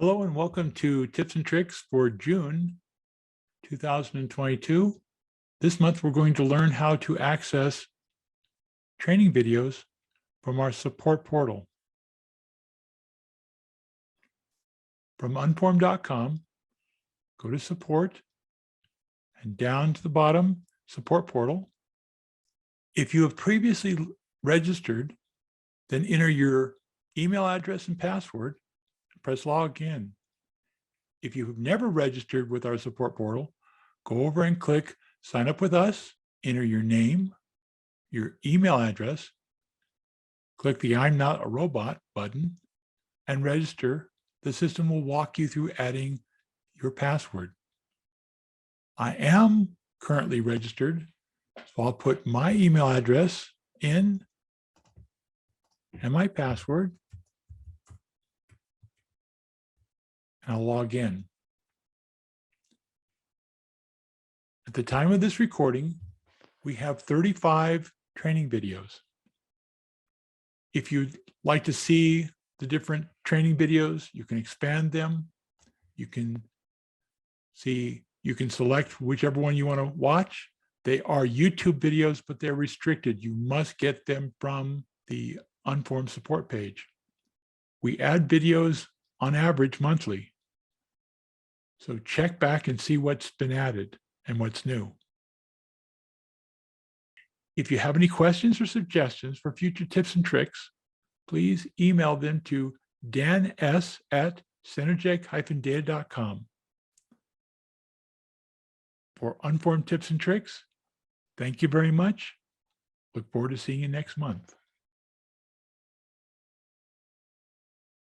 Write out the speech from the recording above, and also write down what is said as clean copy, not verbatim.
Hello and welcome to Tips and Tricks for June 2022. This month we're going to learn how to access training videos from our support portal. From unform.com, go to support and down to the bottom, support portal. If you have previously registered, then enter your email address and password. Press log in. If you have never registered with our support portal, go over and click sign up with us, enter your name, your email address, click the I'm not a robot button and register. The system will walk you through adding your password. I am currently registered, so I'll put my email address in and my password. I'll log in. At the time of this recording, we have 35 training videos. If you'd like to see the different training videos, you can expand them. You can select whichever one you want to watch. They are YouTube videos, but they're restricted. You must get them from the UnForm support page. We add videos on average monthly. So check back and see what's been added and what's new. If you have any questions or suggestions for future tips and tricks, please email them to dan.s@synergec-data.com. For UnForm tips and tricks, thank you very much. Look forward to seeing you next month.